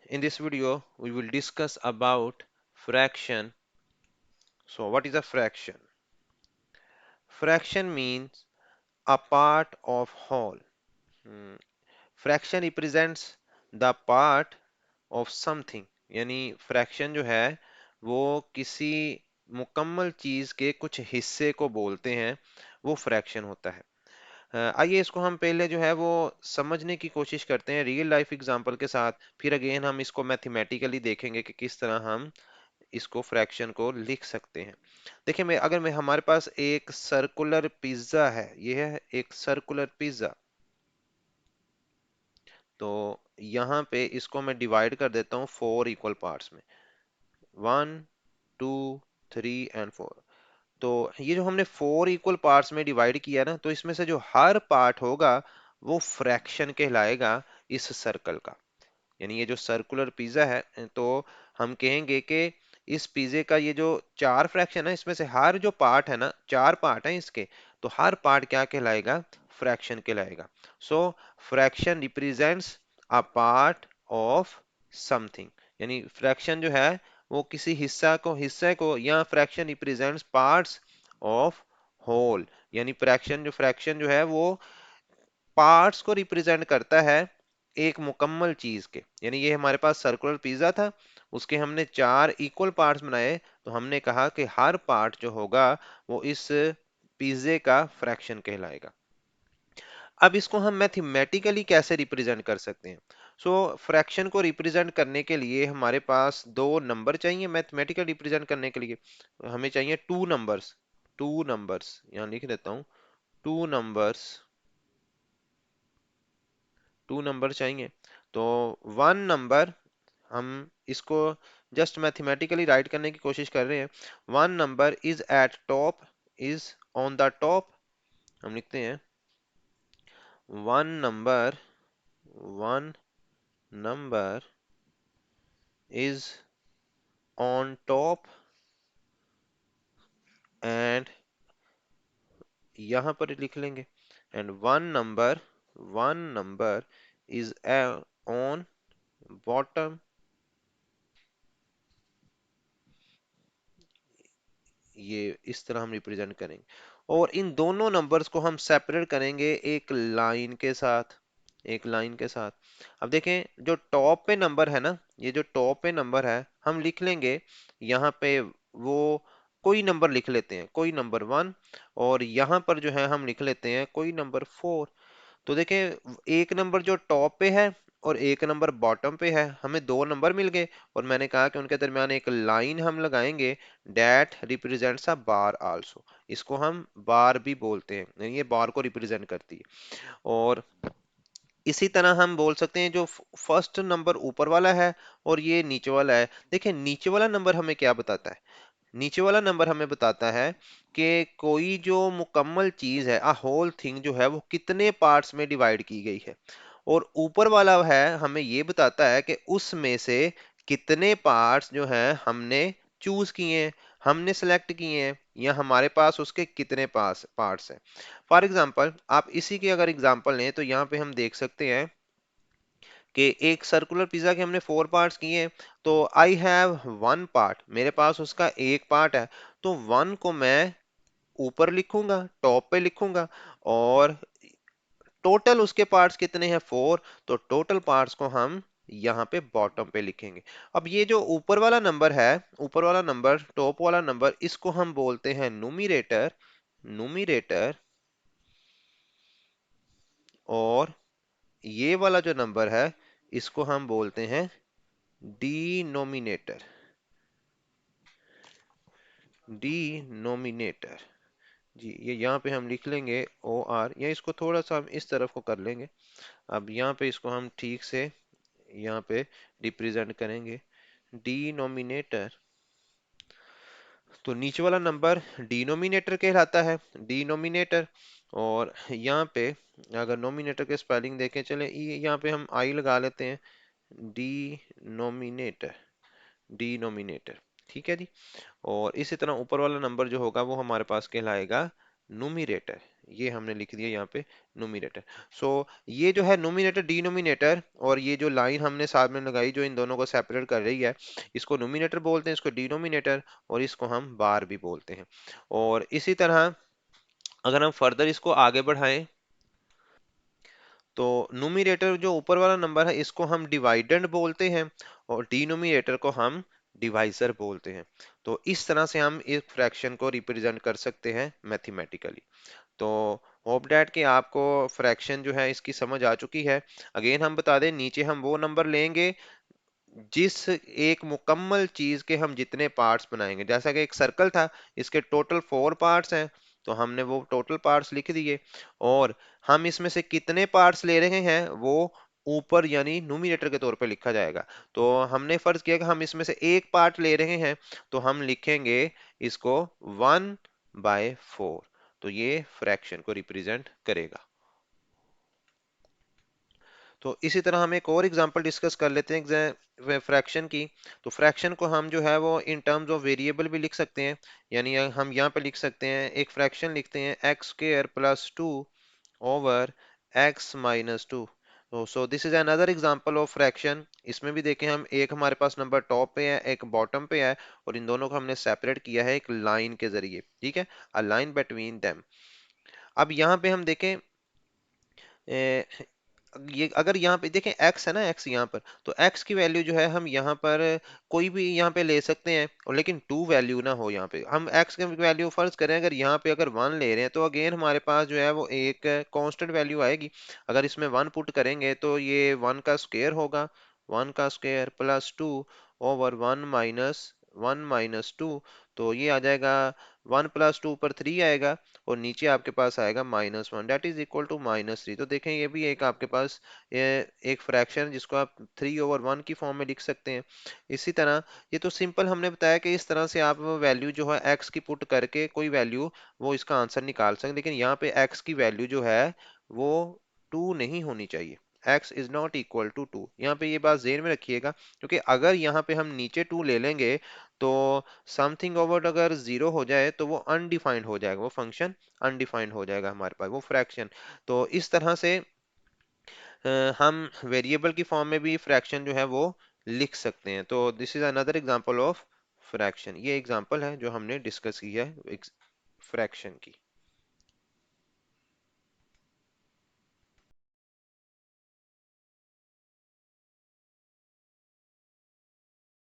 In this video, we will discuss about fraction. So, what is a fraction? Fraction means a part of whole. Hmm, Fraction represents the part of something. यानी fraction जो है वो किसी मुकम्मल चीज के कुछ हिस्से को बोलते हैं, वो fraction होता है। आइए इसको हम पहले जो है वो समझने की कोशिश करते हैं रियल लाइफ एग्जांपल के साथ। फिर अगेन हम इसको मैथमेटिकली देखेंगे कि किस तरह हम इसको फ्रैक्शन को लिख सकते हैं। देखिए, मैं हमारे पास एक सर्कुलर पिज्जा है, ये है एक सर्कुलर पिज्जा। तो यहाँ पे इसको मैं डिवाइड कर देता हूँ 4 इक्वल पार्ट्स में, 1 2 3 एंड 4। तो ये जो हमने 4 इक्वल पार्ट्स में डिवाइड किया ना, तो इसमें से जो हर पार्ट होगा वो फ्रैक्शन कहलाएगा इस सर्कल का। यानी ये जो सर्कुलर पिज्जा है, तो हम कहेंगे कि इस पिज्जे का ये जो 4 फ्रैक्शन है, इसमें से हर जो पार्ट है ना, 4 पार्ट है इसके, तो हर पार्ट क्या कहलाएगा? फ्रैक्शन कहलाएगा। So fraction represents a part of something. यानी फ्रैक्शन जो है वो किसी हिस्से को या fraction represents parts of whole. यानी फ्रैक्शन जो है वो पार्ट्स को रिप्रेजेंट करता है एक मुकम्मल चीज के। यानी ये हमारे पास सर्कुलर पिज्जा था, उसके हमने 4 इक्वल पार्ट्स बनाए, तो हमने कहा कि हर पार्ट जो होगा वो इस पिज्जे का फ्रैक्शन कहलाएगा। अब इसको हम मैथमेटिकली कैसे रिप्रेजेंट कर सकते हैं? सो फ्रैक्शन को रिप्रेजेंट करने के लिए हमारे पास दो नंबर चाहिए। मैथमेटिकल रिप्रेजेंट करने के लिए हमें चाहिए टू नंबर्स यहाँ लिख देता हूँ। टू नंबर्स टू नंबर चाहिए। तो 1 नंबर, हम इसको जस्ट मैथमेटिकली राइट करने की कोशिश कर रहे हैं। 1 number is eight top, is on the top. हम लिखते हैं 1 number, 1 number is on top, and यहाँ पर लिख लेंगे and 1 number is on bottom. ये इस तरह हम रिप्रेजेंट करेंगे, और इन दोनों नंबर्स को हम सेपरेट करेंगे एक लाइन के साथ, एक लाइन के साथ। अब देखें, जो टॉप पे नंबर है ना, ये जो टॉप पे नंबर है, हम लिख लेंगे यहाँ पे वो कोई नंबर लिख लेते हैं, कोई नंबर 1। और यहाँ पर जो है हम लिख लेते हैं कोई नंबर 4। तो देखें, एक नंबर जो टॉप पे है और एक नंबर बॉटम पे है, हमें दो नंबर मिल गए। और मैंने कहा कि उनके दरमियान एक लाइन हम लगाएंगे, that represents a bar also. इसको हम बार भी बोलते हैं, यानी ये बार को रिप्रेजेंट करती है। और इसी तरह हम बोल सकते हैं जो फर्स्ट नंबर ऊपर वाला है और ये नीचे वाला है। देखिए, नीचे वाला नंबर हमें क्या बताता है? नीचे वाला नंबर हमें बताता है कि कोई जो मुकम्मल चीज है, अ होल थिंग जो है, वो कितने पार्ट्स में डिवाइड की गई है। और ऊपर वाला है हमें ये बताता है कि उसमें से कितने पार्ट्स जो हैं हमने चूज किए हैं, हमने सेलेक्ट किए हैं, या हमारे पास उसके कितने पास पार्ट्स हैं। फॉर एग्जांपल, आप इसी के अगर एग्जांपल लें तो यहाँ पे हम देख सकते हैं कि एक सर्कुलर पिज्जा के हमने 4 पार्ट्स किए हैं। तो आई हैव 1 पार्ट, मेरे पास उसका एक पार्ट है। तो 1 को मैं ऊपर लिखूंगा, टॉप पे लिखूंगा, और टोटल उसके पार्ट्स कितने हैं? 4। तो टोटल पार्ट्स को हम यहाँ पे बॉटम पे लिखेंगे। अब ये जो ऊपर वाला नंबर है, ऊपर वाला नंबर, टॉप वाला नंबर, इसको हम बोलते हैं न्यूमरेटर, न्यूमरेटर। और ये वाला जो नंबर है, इसको हम बोलते हैं डिनोमिनेटर, डिनोमिनेटर। जी, ये यहाँ पे हम लिख लेंगे OR, या इसको थोड़ा सा हम इस तरफ को कर लेंगे। अब यहाँ पे इसको हम ठीक से यहाँ पे रिप्रेजेंट करेंगे, डिनोमिनेटर। तो नीचे वाला नंबर डिनोमिनेटर कहलाता है, डिनोमिनेटर। और यहाँ पे अगर नोमिनेटर के स्पेलिंग देखें, चले यहाँ पे हम आई लगा लेते हैं, डिनोमिनेटर, डिनोमिनेटर। ठीक है जी। और इसी तरह ऊपर वाला नंबर जो होगा वो हमारे पास कहलाएगा न्यूमरेटर, ये हमने लिख दिया यहाँ पे नोमिनेटर। सो ये जो है नोमिनेटर डिनोमिनेटर, और ये जो लाइन हमने साथ में लगाई जो इन दोनों को सेपरेट कर रही है, इसको नोमिनेटर बोलते हैं, इसको डिनोमिनेटर, और इसको हम बार भी बोलते हैं। और इसी तरह अगर हम फर्दर इसको आगे बढ़ाएं, तो न्यूमरेटर जो ऊपर वाला नंबर है इसको हम डिवाइडेंड बोलते हैं, और डिनोमिनेटर को हम डिवाइजर बोलते हैं। तो इस तरह से हम एक फ्रैक्शन को रिप्रेजेंट कर सकते हैं मैथमेटिकली। तो होप डैट कि आपको फ्रैक्शन जो है इसकी समझ आ चुकी है। अगेन हम बता दें, नीचे हम वो नंबर लेंगे जिस एक मुकम्मल चीज के हम जितने पार्ट्स बनाएंगे। जैसा कि एक सर्कल था, इसके टोटल 4 पार्ट्स हैं, तो हमने वो टोटल पार्ट्स लिख दिए, और हम इसमें से कितने पार्ट्स ले रहे हैं वो ऊपर यानी न्यूमरेटर के तौर पे लिखा जाएगा। तो हमने फर्ज किया कि हम इसमें से एक पार्ट ले रहे हैं, तो हम लिखेंगे इसको 1/4। तो ये फ्रैक्शन को रिप्रेजेंट करेगा। तो इसी तरह हम एक और एग्जांपल डिस्कस कर लेते हैं फ्रैक्शन की। तो फ्रैक्शन को हम जो है वो इन टर्म्स ऑफ वेरिएबल भी लिख सकते हैं। यानी हम यहाँ पे लिख सकते हैं, एक फ्रैक्शन लिखते हैं x² + 2 ओवर x - 2। तो so this is another example of fraction. इसमें भी देखें, हम एक हमारे पास नंबर टॉप पे है, एक बॉटम पे है, और इन दोनों को हमने सेपरेट किया है एक लाइन के जरिए। ठीक है, अ लाइन बिटवीन देम। अब यहाँ पे हम देखें, ये अगर यहाँ पे देखें x है ना, x यहाँ पर, तो x की वैल्यू जो है हम यहाँ पर कोई भी यहाँ पे ले सकते हैं, और लेकिन 2 वैल्यू ना हो। यहाँ पे हम x की वैल्यू फर्ज करें, अगर यहाँ पे अगर 1 ले रहे हैं, तो अगेन हमारे पास जो है वो एक कांस्टेंट वैल्यू आएगी। अगर इसमें 1 पुट करेंगे तो ये 1 का स्क्वायर होगा, 1 का स्क्वायर +2 ओवर 1 - 1 - 2। तो ये आ जाएगा 1 + 2 ऊपर 3 आएगा, और नीचे आपके पास आएगा -1, डेट इज इक्वल टू -3। तो देखें, ये भी एक आपके पास एक फ्रैक्शन जिसको आप 3/1 की फॉर्म में लिख सकते हैं। इसी तरह ये तो सिंपल हमने बताया कि इस तरह से आप वैल्यू जो है x की पुट करके कोई वैल्यू वो इसका आंसर निकाल सकते हैं। लेकिन यहाँ पे x की वैल्यू जो है वो 2 नहीं होनी चाहिए। x is not equal to 2। यहाँ पे ये बात ज़हन में रखिएगा, क्योंकि अगर यहाँ पे हम नीचे 2 ले लेंगे, तो समथिंग ओवर अगर 0 हो जाए तो वो अनडिफाइंड हो जाएगा, वो फंक्शन अनडिफाइंड हो जाएगा हमारे पास वो फ्रैक्शन। तो इस तरह से हम वेरिएबल की फॉर्म में भी फ्रैक्शन जो है वो लिख सकते हैं। तो this is another example of fraction. ये एग्जांपल है जो हमने डिस्कस की है फ्रैक्शन की।